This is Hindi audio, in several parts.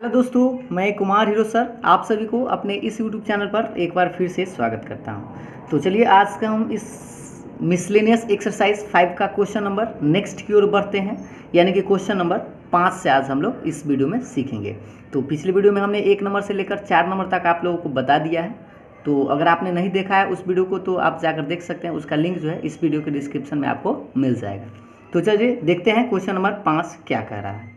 हेलो दोस्तों, मैं कुमार हीरो सर आप सभी को अपने इस यूट्यूब चैनल पर एक बार फिर से स्वागत करता हूं। तो चलिए आज का हम इस मिसलेनियस एक्सरसाइज 5 का क्वेश्चन नंबर नेक्स्ट की ओर बढ़ते हैं, यानी कि क्वेश्चन नंबर 5 से आज हम लोग इस वीडियो में सीखेंगे। तो पिछले वीडियो में हमने 1 नंबर से लेकर 4 नंबर तक आप लोगों को बता दिया है। तो अगर आपने नहीं देखा है उस वीडियो को तो आप जाकर देख सकते हैं, उसका लिंक जो है इस वीडियो के डिस्क्रिप्शन में आपको मिल जाएगा। तो चलिए देखते हैं क्वेश्चन नंबर 5 क्या कह रहा है।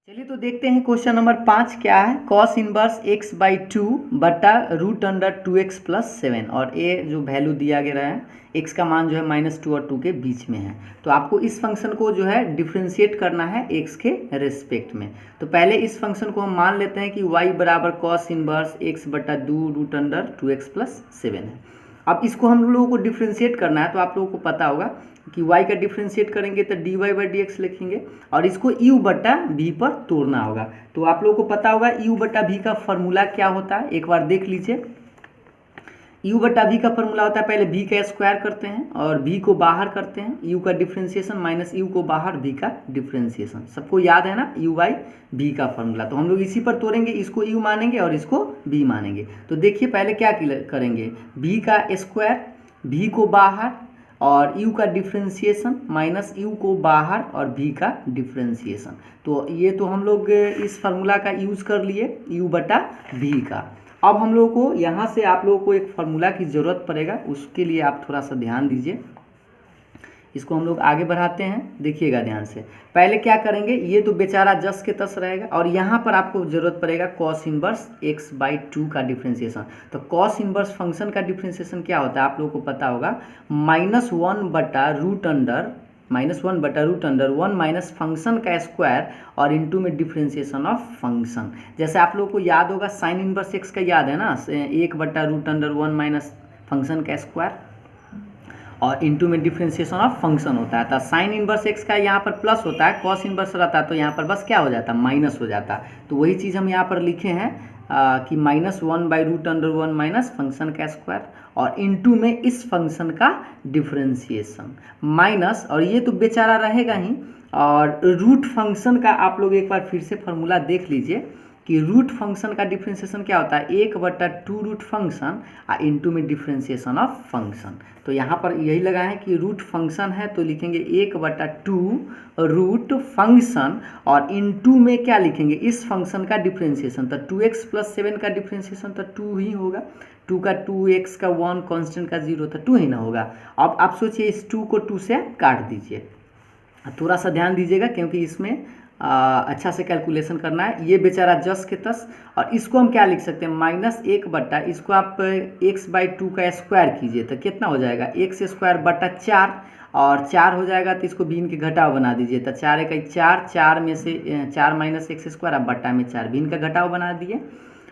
चलिए तो देखते हैं क्वेश्चन नंबर 5 क्या है। कॉस इनवर्स x बाई 2 बटा रूट अंडर 2x प्लस 7, और ये जो वैल्यू दिया गया है x का मान जो है -2 और 2 के बीच में है। तो आपको इस फंक्शन को जो है डिफ्रेंशिएट करना है x के रेस्पेक्ट में। तो पहले इस फंक्शन को हम मान लेते हैं कि y बराबर कॉस इनवर्स x बटा 2 रूट अंडर 2x प्लस 7 है। अब इसको हम लोगों को डिफ्रेंशिएट करना है, तो आप लोगों को पता होगा कि y का डिफ्रेंशिएट करेंगे तो dy बाई डी एक्स लिखेंगे और इसको u बटा v पर तोड़ना होगा। तो आप लोगों को पता होगा u बटा v का फॉर्मूला क्या होता है, एक बार देख लीजिए। u बटा v का फॉर्मूला होता है, पहले v का स्क्वायर करते हैं और v को बाहर करते हैं, u का डिफ्रेंशिएशन माइनस u को बाहर v का डिफ्रेंशिएशन। सबको याद है ना u बाई v का फॉर्मूला। तो हम लोग इसी पर तोड़ेंगे, इसको u मानेंगे और इसको v मानेंगे। तो देखिए पहले क्या करेंगे, v का स्क्वायर, v को बाहर और u का डिफ्रेंशिएशन माइनस u को बाहर और v का डिफ्रेंशिएशन। तो ये तो हम लोग इस फार्मूला का यूज़ कर लिए u बटा v का। अब हम लोग को यहाँ से आप लोगों को एक फार्मूला की ज़रूरत पड़ेगा, उसके लिए आप थोड़ा सा ध्यान दीजिए। इसको हम लोग आगे बढ़ाते हैं, देखिएगा ध्यान से। पहले क्या करेंगे, ये तो बेचारा जस के तस रहेगा और यहाँ पर आपको ज़रूरत पड़ेगा कॉस इनवर्स x बाई 2 का डिफ्रेंशिएशन। तो कॉस इनवर्स फंक्शन का डिफ्रेंशिएशन क्या होता है आप लोगों को पता होगा, -1 बटा रूट अंडर 1 माइनस फंक्शन का स्क्वायर और इनटू में डिफ्रेंशिएशन ऑफ फंक्शन। जैसे आप लोगों को याद होगा साइन इनवर्स x का याद है ना, 1 बटा रूट अंडर 1 माइनस फंक्शन का स्क्वायर और इनटू में डिफ्रेंशिएशन ऑफ फंक्शन होता है। तो साइन इनवर्स x का यहाँ पर प्लस होता है, कॉस इनवर्स रहता है तो यहाँ पर बस क्या हो जाता है, माइनस हो जाता है। तो वही चीज़ हम यहाँ पर लिखे हैं कि -1 by root under 1 minus function का स्क्वायर और इनटू में इस फंक्शन का डिफ्रेंशिएशन माइनस, और ये तो बेचारा रहेगा ही, और रूट फंक्शन का आप लोग एक बार फिर से फार्मूला देख लीजिए कि रूट फंक्शन का डिफ्रेंशिएशन क्या होता है, 1 बटा 2 रूट फंक्शन और इनटू में डिफ्रेंशिएशन ऑफ फंक्शन। तो यहाँ पर यही लगा है कि रूट फंक्शन है तो लिखेंगे 1 बटा 2 रूट फंक्शन और इनटू में क्या लिखेंगे, इस फंक्शन का डिफ्रेंशिएशन। तो 2x प्लस 7 का डिफ्रेंशिएशन तो 2 ही होगा, 2 का 2, x का 1, कांस्टेंट का 0, तो 2 ही ना होगा। अब आप सोचिए इस 2 को 2 से काट दीजिए। थोड़ा सा ध्यान दीजिएगा क्योंकि इसमें अच्छा से कैलकुलेशन करना है। ये बेचारा जस के तस, और इसको हम क्या लिख सकते हैं, -1 बटा, इसको आप x बाई 2 का स्क्वायर कीजिए तो कितना हो जाएगा, x स्क्वायर बटा 4, और 4 हो जाएगा तो इसको बीन के घटाव बना दीजिए। तो 4 1 4, 4 में से 4 माइनस x स्क्वायर, अब बटा में 4, बीन का घटाव बना दिए।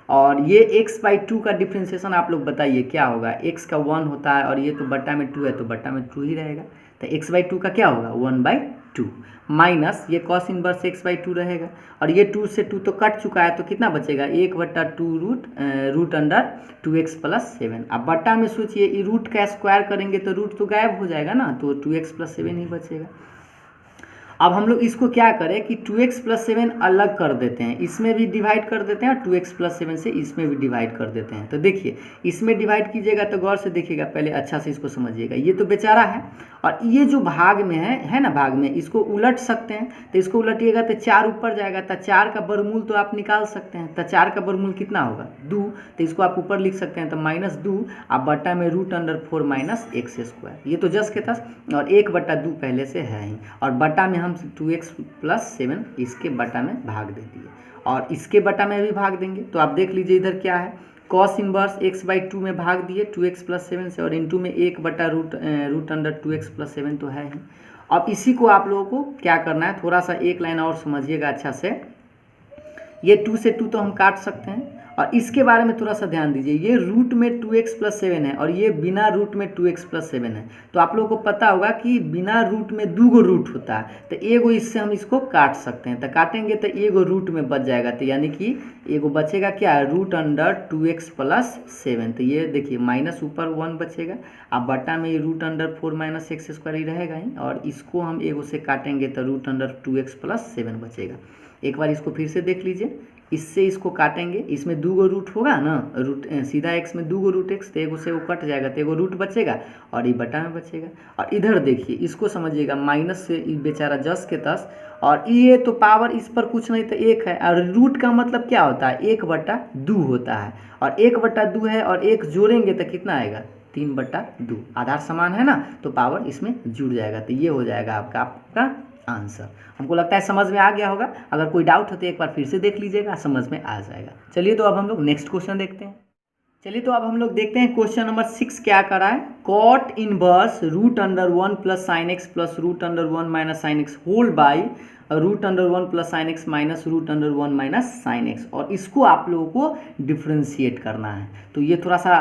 और ये x बाई 2 का डिफ्रेंशिएशन आप लोग बताइए क्या होगा, x का 1 होता है और ये तो बटा में 2 है तो बटा में 2 ही रहेगा। तो x बाई 2 का क्या होगा, 1/2 माइनस ये कॉस इनवर्स x बाई 2 रहेगा, और ये 2 से 2 तो कट चुका है तो कितना बचेगा, 1 बटा 2 रूट अंडर 2x प्लस 7। अब बटा में सोचिए ये रूट का स्क्वायर करेंगे तो रूट तो गायब हो जाएगा ना, तो 2x प्लस 7 ही बचेगा। अब हम लोग इसको क्या करें कि 2x प्लस 7 अलग कर देते हैं, इसमें भी डिवाइड कर देते हैं और 2x प्लस 7 से इसमें भी डिवाइड कर देते हैं। तो देखिए इसमें डिवाइड कीजिएगा तो गौर से देखिएगा, पहले अच्छा से इसको समझिएगा। ये तो बेचारा है और ये जो भाग में है ना, भाग में इसको उलट सकते हैं। तो इसको उलटिएगा तो 4 ऊपर जाएगा, तो 4 का वर्गमूल तो आप निकाल सकते हैं। तो 4 का वर्गमूल कितना होगा, 2, तो इसको आप ऊपर लिख सकते हैं। तो -2 आप बटा में root under 4 minus x square, ये तो जस के तस, और 1 बटा 2 पहले से है ही, और बटा में हम 2x प्लस 7 इसके बटा में भाग दे दिए और इसके बटा में भी भाग देंगे। तो आप देख लीजिए इधर क्या है, कॉस इनवर्स x बाई 2 में भाग दिए 2x प्लस 7 से, और इनटू में 1 बटा रूट अंडर 2x प्लस 7 तो है ही। अब इसी को आप लोगों को क्या करना है, थोड़ा सा एक लाइन और समझिएगा अच्छा से। ये 2 से 2 तो हम काट सकते हैं, और इसके बारे में थोड़ा सा ध्यान दीजिए। ये रूट में 2x प्लस 7 है और ये बिना रूट में 2x प्लस 7 है। तो आप लोगों को पता होगा कि बिना रूट में 2 गो रूट होता है, तो एगो इससे हम इसको काट सकते हैं। तो काटेंगे तो एगो रूट में बच जाएगा, तो यानी कि एगो बचेगा क्या है, रूट अंडर 2x प्लस 7। तो ये देखिए माइनस ऊपर 1 बचेगा, अब बटा में root under 4 minus x square ही रहेगा ही, और इसको हम एगो से काटेंगे तो रूट अंडर 2x प्लस 7 बचेगा। एक बार इसको फिर से देख लीजिए, इससे इसको काटेंगे, इसमें 2 गो रूट होगा ना, रूट सीधा x में 2 गो रूट x, तो एगो से वो कट जाएगा तो एगो रूट बचेगा और ये बटा में बचेगा। और इधर देखिए इसको समझिएगा, माइनस से बेचारा जस के तस, और ये तो पावर इस पर कुछ नहीं तो 1 है, और रूट का मतलब क्या होता है 1/2 होता है, और 1/2 है और 1 जोड़ेंगे तो कितना आएगा 3/2, आधार समान है ना, तो पावर इसमें जुड़ जाएगा। तो ये हो जाएगा आपका आंसर। हमको लगता है समझ में आ गया होगा, अगर कोई डाउट हो तो एक बार फिर से देख लीजिएगा, समझ में आ जाएगा। चलिए तो अब हम लोग नेक्स्ट क्वेश्चन देखते हैं। चलिए तो अब हम लोग देखते हैं क्वेश्चन नंबर 6 क्या करा है। Cot inverse √1 plus sine x plus √1 minus sine x whole by √1 plus sine x minus √1 minus sine x, और इसको आप लोगों को डिफ्रेंशिएट करना है। तो ये थोड़ा सा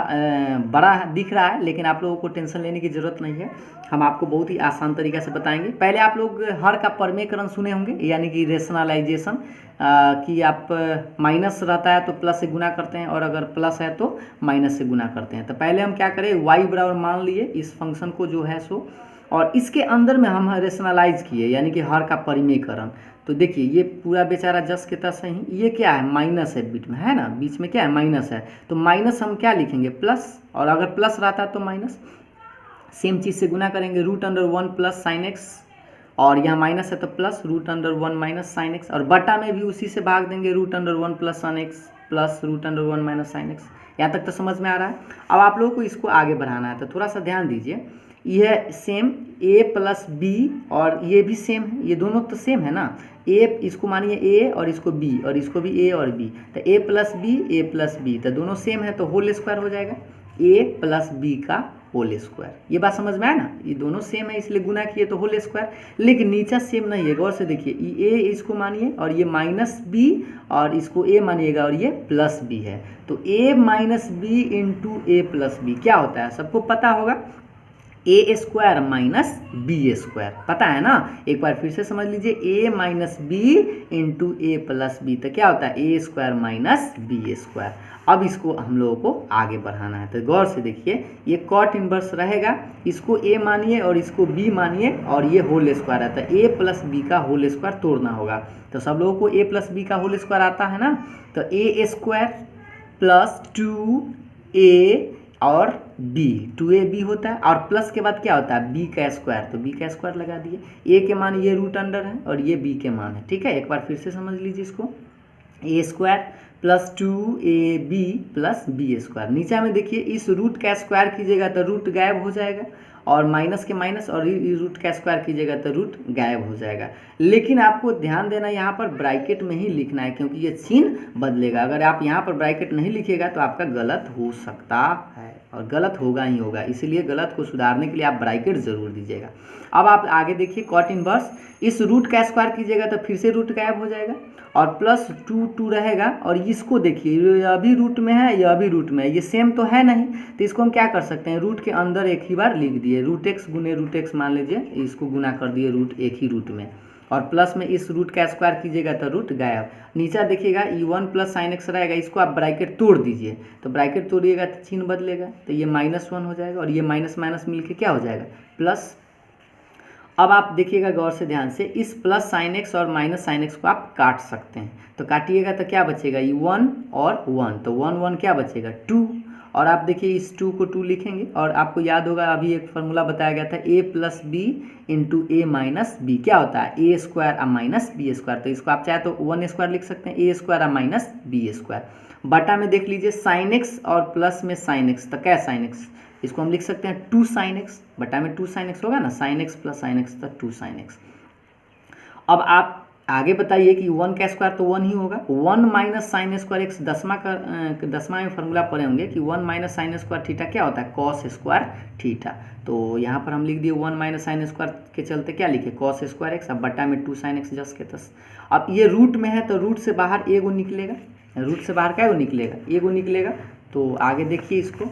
बड़ा दिख रहा है, लेकिन आप लोगों को टेंशन लेने की ज़रूरत नहीं है, हम आपको बहुत ही आसान तरीक़ा से बताएंगे। पहले आप लोग हर का परमेकरण सुने होंगे, यानी कि रेशनलाइजेशन, कि आप माइनस रहता है तो प्लस से गुना करते हैं, और अगर प्लस है तो माइनस से गुना करते हैं। तो पहले हम क्या करें, y बराबर मान लिए इस फंक्शन को जो है सो, और इसके अंदर में हम रेशनलाइज किए, यानी कि हर का परिमेयकरण। तो देखिए ये पूरा बेचारा जस के तस है, ये क्या है माइनस है, बीच में है ना, बीच में क्या है माइनस है, तो माइनस हम क्या लिखेंगे प्लस, और अगर प्लस रहता है तो माइनस। सेम चीज़ से गुना करेंगे √1 प्लस साइन एक्स, और यहाँ माइनस है तो प्लस √1 माइनस साइन एक्स, और बटा में भी उसी से भाग देंगे √1 plus sine x plus √1 minus sine x. यहाँ तक तो समझ में आ रहा है। अब आप लोगों को इसको आगे बढ़ाना है, तो थोड़ा सा ध्यान दीजिए, यह सेम a प्लस b, और ये भी सेम है, ये दोनों तो सेम है ना, a इसको मानिए a और इसको b, और इसको भी a और b, तो a प्लस b, तो दोनों सेम है तो होल स्क्वायर हो जाएगा, a प्लस b का होल स्क्वायर। ये बात समझ में आया ना, ये दोनों सेम है इसलिए गुना किए तो होल स्क्वायर, लेकिन नीचे सेम नहीं है, गौर से देखिए, ये a इसको मानिए और ये माइनस b, और इसको a मानिएगा और ये प्लस b है, तो a minus b into a plus b क्या होता है, सबको पता होगा, a square minus b square, पता है ना। एक बार फिर से समझ लीजिए, a minus b into a plus b, तो क्या होता है a square minus b square. अब इसको हम लोगों को आगे बढ़ाना है, तो गौर से देखिए, ये कॉट इनवर्स रहेगा, इसको a मानिए और इसको b मानिए, और ये होल स्क्वायर आता है, a प्लस बी का होल स्क्वायर तोड़ना होगा। तो सब लोगों को a प्लस बी का होल स्क्वायर आता है ना, तो a स्क्वायर प्लस 2a और b, 2ab होता है, और प्लस के बाद क्या होता है b का स्क्वायर, तो b का स्क्वायर लगा दिए, a के मान ये √अंडर है और ये b के मान है, ठीक है। एक बार फिर से समझ लीजिए इसको, a square plus 2ab plus b square. नीचे में देखिए इस रूट का स्क्वायर कीजिएगा तो रूट गायब हो जाएगा, और माइनस के माइनस, और रूट का स्क्वायर कीजिएगा तो रूट गायब हो जाएगा। लेकिन आपको ध्यान देना, यहाँ पर ब्रैकेट में ही लिखना है, क्योंकि ये चिन्ह बदलेगा। अगर आप यहाँ पर ब्रैकेट नहीं लिखिएगा तो आपका गलत हो सकता है, और गलत होगा ही होगा, इसीलिए गलत को सुधारने के लिए आप ब्रैकेट ज़रूर दीजिएगा। अब आप आगे देखिए, कॉट इनवर्स, इस रूट का स्क्वायर कीजिएगा तो फिर से रूट गायब हो जाएगा, और प्लस 2 रहेगा, और इसको देखिए ये अभी रूट में है, यह अभी रूट में है, ये सेम तो है नहीं, तो इसको हम क्या कर सकते हैं, रूट के अंदर एक ही बार लिख दिए, √x गुने √x मान लीजिए, इसको गुना कर दिए रूट एक ही रूट में, और प्लस में इस रूट का स्क्वायर कीजिएगा तो रूट गायब। नीचे देखिएगा e1 प्लस साइन एक्स रहेगा, इसको आप ब्रैकेट तोड़ दीजिए, तो ब्रैकेट तोड़िएगा तो चिन्ह बदलेगा, तो ये -1 हो जाएगा, और ये माइनस माइनस मिलके क्या हो जाएगा प्लस। अब आप देखिएगा गौर से ध्यान से, इस प्लस साइन एक्स और माइनस साइन एक्स को आप काट सकते हैं, तो काटिएगा तो क्या बचेगा, ये 1 और 1, तो 1 1 क्या बचेगा 2, और आप देखिए इस 2 को 2 लिखेंगे, और आपको याद होगा अभी एक फार्मूला बताया गया था, a plus b into a minus b, क्या होता है a square minus b square, तो इसको आप चाहे तो 1 स्क्वायर लिख सकते हैं, a square minus b square. बटा में देख लीजिए साइन एक्स और प्लस में साइन एक्स, तो क्या साइन एक्स, इसको हम लिख सकते हैं 2 साइन एक्स, बटा में 2 साइन एक्स होगा ना, sign x plus sine x, तो 2 साइन एक्स। अब आप आगे बताइए कि 1 का स्क्वायर तो 1 ही होगा, 1 माइनस साइन स्क्वायर एक्स, 10वां में फार्मूला पढ़े होंगे कि 1 माइनस साइन स्क्वायर थीटा क्या होता है, कॉस स्क्वायर थीटा। तो यहाँ पर हम लिख दिए 1 माइनस साइन स्क्वायर के चलते क्या लिखे, कॉस स्क्वायर एक्स, अब बटा में 2 साइन एक्स जस के तस। अब ये रूट में है तो रूट से बाहर एगो निकलेगा, रूट से बाहर क्या निकलेगा, एगो निकलेगा। तो आगे देखिए इसको,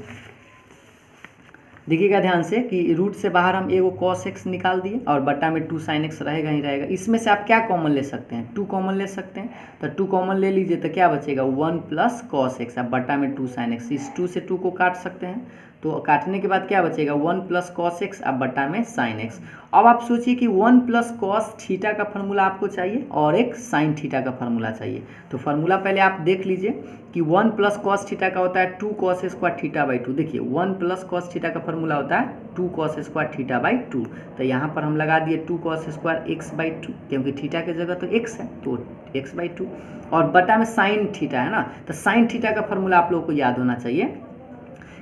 देखिएगा ध्यान से कि रूट से बाहर हम एगो कॉस एक्स निकाल दिए, और बटा में 2 साइन एक्स रहेगा ही रहेगा। इसमें से आप क्या कॉमन ले सकते हैं, 2 कॉमन ले सकते हैं, तो 2 कॉमन ले लीजिए तो क्या बचेगा 1 प्लस कॉस एक्स, अब बटा में 2 साइन एक्स, इस 2 से 2 को काट सकते हैं, तो काटने के बाद क्या बचेगा 1 प्लस कॉस एक्स अब बटा में साइन एक्स। अब आप सोचिए कि 1 प्लस कॉस थीटा का फार्मूला आपको चाहिए और एक साइन थीटा का फार्मूला चाहिए। तो फार्मूला पहले आप देख लीजिए कि 1 प्लस कॉस थीटा का होता है 2 कॉस स्क्वायर थीटा बाई 2। देखिए 1 प्लस कॉस थीटा का फार्मूला होता है 2 कॉस स्क्वायर थीटा बाई 2। तो यहाँ पर हम लगा दिए 2 कॉस स्क्वायर एक्स बाई 2, क्योंकि थीटा की जगह तो एक्स है तो एक्स बाई 2, और बटा में साइन थीटा है ना। तो साइन थीटा का फार्मूला आप लोगों को याद होना चाहिए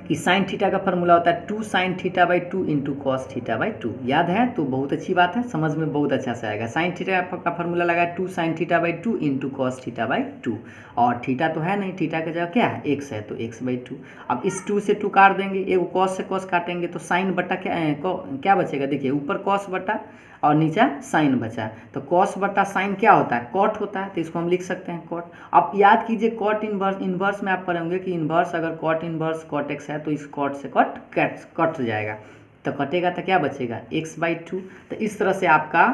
कि साइन थीटा का फार्मूला होता है 2 sine theta by 2 into cos theta by 2। याद है तो बहुत अच्छी बात है, समझ में बहुत अच्छा से आएगा। साइन थीटा का फार्मूला लगा 2 sine theta by 2 into cos theta by 2, और थीटा तो है नहीं, थीटा की जगह क्या है एक्स है तो एक्स बाई 2। अब इस 2 से 2 काट देंगे, एक कॉस से कॉस काटेंगे तो साइन बटा क्या बचेगा, देखिए ऊपर कॉस बटा और नीचे साइन बचा, तो कॉस बटा साइन क्या होता है कॉट होता है, तो इसको हम लिख सकते हैं कॉट। अब याद कीजिए कॉट इनवर्स, इनवर्स में आप पढ़ेंगे कि इनवर्स अगर कॉट इनवर्स कॉट एक्स है तो इस कॉट से कॉट कट जाएगा, तो कटेगा तो क्या बचेगा एक्स बाई 2। तो इस तरह से आपका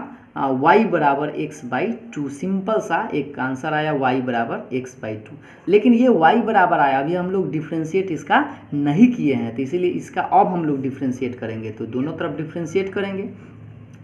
y बराबर एक्स बाई 2, सिंपल सा एक आंसर आया y बराबर एक्स बाई 2। लेकिन ये y बराबर आया, अभी हम लोग डिफ्रेंशिएट इसका नहीं किए हैं, तो इसीलिए इसका अब हम लोग डिफ्रेंशिएट करेंगे। तो दोनों तरफ डिफ्रेंशिएट करेंगे,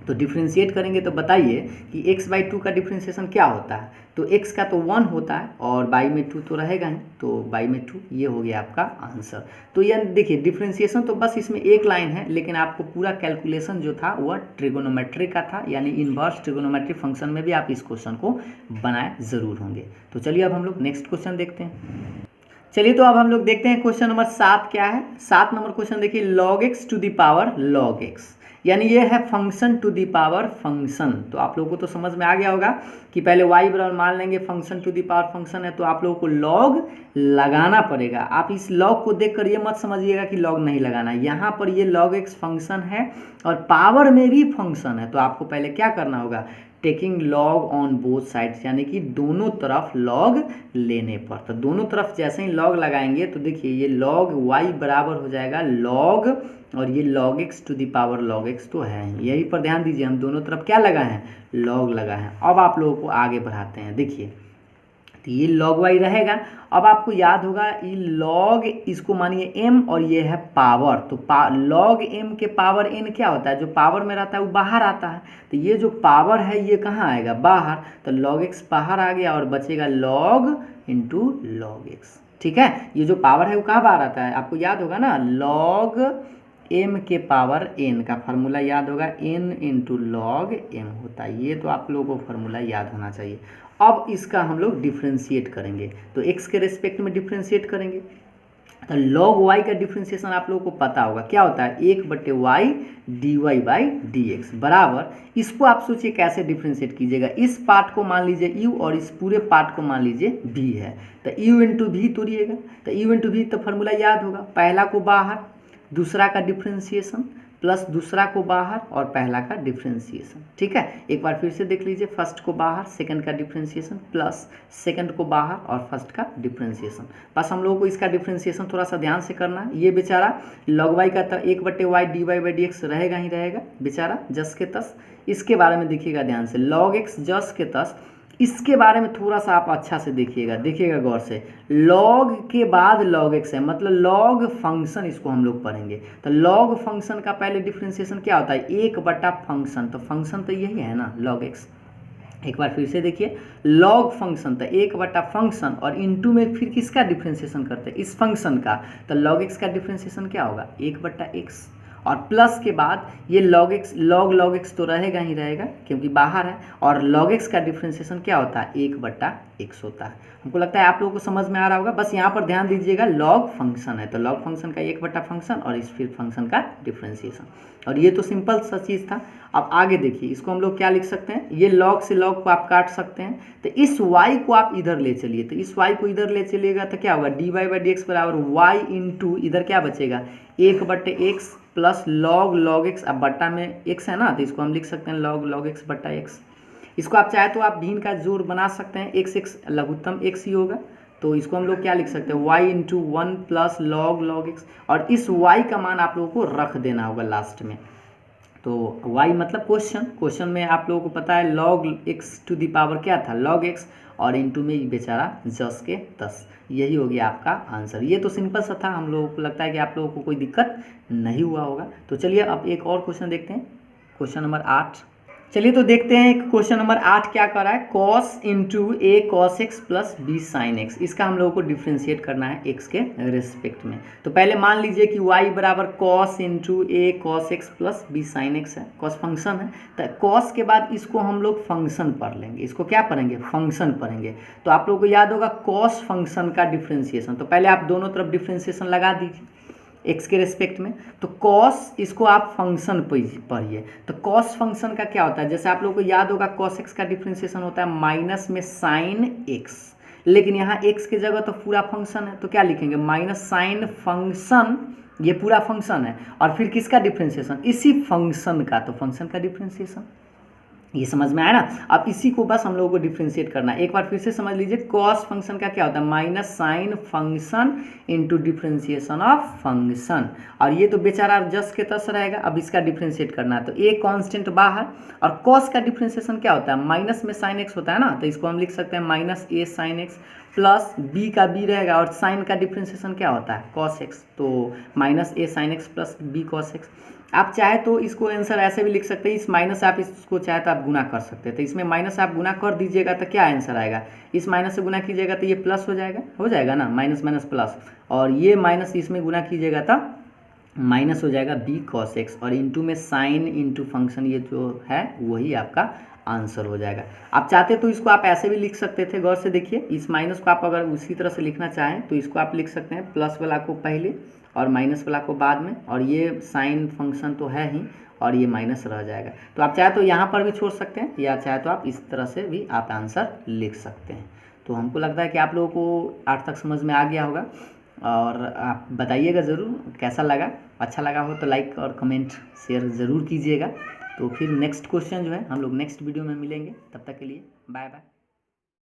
तो डिफ्रेंशिएट करेंगे तो बताइए कि x बाई 2 का डिफ्रेंशिएशन क्या होता है। तो x का तो 1 होता है और बाई में 2 तो रहेगा ही, तो बाई में 2 ये हो गया आपका आंसर। तो ये देखिए डिफ्रेंशिएशन तो बस इसमें एक लाइन है, लेकिन आपको पूरा कैलकुलेशन जो था वह ट्रिगोनोमेट्री का था, यानी इनवर्स ट्रिगोनोमेट्री फंक्शन में भी आप इस क्वेश्चन को बनाए ज़रूर होंगे। तो चलिए अब हम लोग नेक्स्ट क्वेश्चन देखते हैं। चलिए तो अब हम लोग देखते हैं क्वेश्चन नंबर 7 क्या है। 7 नंबर क्वेश्चन देखिए, log x to the power log x, यानी ये है function to the power function. तो आप लोगों को तो समझ में आ गया होगा कि पहले y बराबर मान लेंगे function to the power function है, तो आप लोगों को लॉग लगाना पड़ेगा। आप इस लॉग को देखकर ये मत समझिएगा कि लॉग नहीं लगाना, यहाँ पर ये लॉग एक्स फंक्शन है और पावर में भी फंक्शन है, तो आपको पहले क्या करना होगा, taking log on both sides, यानी कि दोनों तरफ लॉग लेने पर। तो दोनों तरफ जैसे ही लॉग लगाएंगे तो देखिए ये लॉग y बराबर हो जाएगा लॉग, और ये log x to the power log x तो है, यही पर ध्यान दीजिए, हम दोनों तरफ क्या लगाए हैं लॉग लगाए हैं। अब आप लोगों को आगे बढ़ाते हैं, देखिए तो ये लॉग वाई रहेगा। अब आपको याद होगा ये लॉग, इसको मानिए m और ये है पावर, तो लॉग m के पावर n क्या होता है, जो पावर में रहता है वो बाहर आता है, तो ये जो पावर है ये कहाँ आएगा बाहर, तो लॉग x बाहर आ गया और बचेगा लॉग इंटू लॉग एक्स। ठीक है, ये जो पावर है वो कहाँ बाहर आता है, आपको याद होगा ना, लॉग m के पावर n का फार्मूला याद होगा, n इंटू लॉग m होता है, ये तो आप लोगों को फार्मूला याद होना चाहिए। अब इसका हम लोग डिफ्रेंशिएट करेंगे, तो x के रिस्पेक्ट में डिफ्रेंशिएट करेंगे, तो लॉग y का डिफ्रेंशिएशन आप लोगों को पता होगा क्या होता है, 1/y dy बाई dx बराबर, इसको आप सोचिए कैसे डिफ्रेंशिएट कीजिएगा, इस पार्ट को मान लीजिए u और इस पूरे पार्ट को मान लीजिए v है, तो u इंटू वी तोड़िएगा, तो u इंटू वी तो फार्मूला याद होगा, पहला को बाहर दूसरा का डिफ्रेंशिएशन प्लस दूसरा को बाहर और पहला का डिफ्रेंशिएशन। ठीक है, एक बार फिर से देख लीजिए, फर्स्ट को बाहर सेकंड का डिफ्रेंशिएशन प्लस सेकंड को बाहर और फर्स्ट का डिफ्रेंशिएशन। बस हम लोगों को इसका डिफ्रेंशिएशन थोड़ा सा ध्यान से करना है, ये बेचारा लॉग वाई का तो 1/y dy बाई dx रहेगा ही रहेगा बेचारा जस के तस, इसके बारे में देखिएगा ध्यान से, लॉग एक्स जस के तस, इसके बारे में थोड़ा सा आप अच्छा से देखिएगा गौर से, लॉग के बाद लॉग एक्स है, मतलब लॉग फंक्शन इसको हम लोग पढ़ेंगे, तो लॉग फंक्शन का पहले डिफ्रेंशिएशन क्या होता है 1/, फंक्शन, तो फंक्शन तो यही है ना लॉग एक्स। एक बार फिर से देखिए, लॉग फंक्शन तो 1/, फंक्शन और इनटू में फिर किसका डिफ्रेंशिएशन करते हैं इस फंक्शन का, तो लॉग एक्स का डिफ्रेंशिएशन क्या होगा 1/x, और प्लस के बाद ये लॉग एक्स लॉग एक्स तो रहेगा ही रहेगा क्योंकि बाहर है, और लॉग एक्स का डिफ्रेंशिएशन क्या होता है 1/x होता है। हमको लगता है आप लोगों को समझ में आ रहा होगा, बस यहाँ पर ध्यान दीजिएगा लॉग फंक्शन है, तो लॉग फंक्शन का 1/, फंक्शन और इस फिर फंक्शन का डिफ्रेंशिएशन, और ये तो सिंपल सा चीज़ था। अब आगे देखिए, इसको हम लोग क्या लिख सकते हैं, ये लॉग से लॉग को आप काट सकते हैं, तो इस y को आप इधर ले चलिए, तो इस y को इधर ले चलिएगा तो क्या होगा dy बाई dx बराबर y इंटू इधर क्या बचेगा 1/x प्लस लॉग एक्स, अब बट्टा में x है ना, तो इसको हम लिख सकते हैं लॉग एक्स बट्टा एक्स। इसको आप चाहे तो आप भिन्न का जोड़ बना सकते हैं, x लघुत्तम x ही होगा, तो इसको हम लोग क्या लिख सकते हैं y into 1 plus log x, और इस y का मान आप लोगों को रख देना होगा लास्ट में, तो y मतलब क्वेश्चन में आप लोगों को पता है log x to the power क्या था लॉग एक्स, और इंटू में ये बेचारा 10 के 10, यही हो गया आपका आंसर। ये तो सिंपल सा था, हम लोगों को लगता है कि आप लोगों को कोई दिक्कत नहीं हुआ होगा। तो चलिए अब एक और क्वेश्चन देखते हैं, क्वेश्चन नंबर 8। चलिए तो देखते हैं क्वेश्चन नंबर 8 क्या कर रहा है, cos into a cos x plus b sine x. इसका हम लोगों को डिफ्रेंशिएट करना है एक्स के रिस्पेक्ट में। तो पहले मान लीजिए कि y बराबर cos into a cos x plus b sine x है, कॉस फंक्शन है। तो कॉस के बाद इसको हम लोग फंक्शन पढ़ लेंगे, इसको क्या पढ़ेंगे, फंक्शन पढ़ेंगे। तो आप लोगों को याद होगा कॉस फंक्शन का डिफ्रेंशिएशन, तो पहले आप दोनों तरफ डिफ्रेंशिएशन लगा दीजिए एक्स के रिस्पेक्ट में। तो कॉस इसको आप फंक्शन पढ़िए। तो कॉस फंक्शन का क्या होता है, जैसे आप लोगों को याद होगा कॉस एक्स का डिफ्रेंशिएशन होता है माइनस में साइन एक्स, लेकिन यहाँ एक्स की जगह तो पूरा फंक्शन है, तो क्या लिखेंगे, माइनस साइन फंक्शन, ये पूरा फंक्शन है, और फिर किसका डिफ्रेंशिएशन, इसी फंक्शन का, तो फंक्शन का डिफ्रेंशिएशन। ये समझ में आया ना। अब इसी को बस हम लोगों को डिफ्रेंशिएट करना है। एक बार फिर से समझ लीजिए, कॉस फंक्शन का क्या होता है, minus sine function into differentiation of function, और ये तो बेचारा जस के तस रहेगा। अब इसका डिफ्रेंशिएट करना है, तो ए कांस्टेंट बाहर, और कॉस का डिफ्रेंशिएशन क्या होता है, माइनस में साइन एक्स होता है ना, तो इसको हम लिख सकते हैं minus a sine x plus b का बी रहेगा, और साइन का डिफ्रेंशिएशन क्या होता है, कॉस एक्स, तो minus a sine x plus b cos x. आप चाहे तो इसको आंसर ऐसे भी लिख सकते हैं, इस माइनस से आप इसको चाहे तो आप गुना कर सकते हैं। तो इसमें माइनस से आप गुना कर दीजिएगा तो क्या आंसर आएगा, इस माइनस से गुना कीजिएगा तो ये प्लस हो जाएगा ना, माइनस माइनस प्लस, और ये माइनस इसमें गुना कीजिएगा तो माइनस हो जाएगा बी कॉस एक्स, और इंटू में साइन इंटू फंक्शन, ये जो है वही आपका आंसर हो जाएगा। आप चाहते तो इसको आप ऐसे भी लिख सकते थे, गौर से देखिए, इस माइनस को आप अगर उसी तरह से लिखना चाहें तो इसको आप लिख सकते हैं प्लस वाला को पहले और माइनस वाला को बाद में, और ये साइन फंक्शन तो है ही, और ये माइनस रह जाएगा। तो आप चाहे तो यहाँ पर भी छोड़ सकते हैं, या चाहे तो आप इस तरह से भी आप आंसर लिख सकते हैं। तो हमको लगता है कि आप लोगों को 8 तक समझ में आ गया होगा, और आप बताइएगा ज़रूर कैसा लगा। अच्छा लगा हो तो लाइक और कमेंट शेयर ज़रूर कीजिएगा। तो फिर नेक्स्ट क्वेश्चन जो है हम लोग नेक्स्ट वीडियो में मिलेंगे, तब तक के लिए बाय बाय।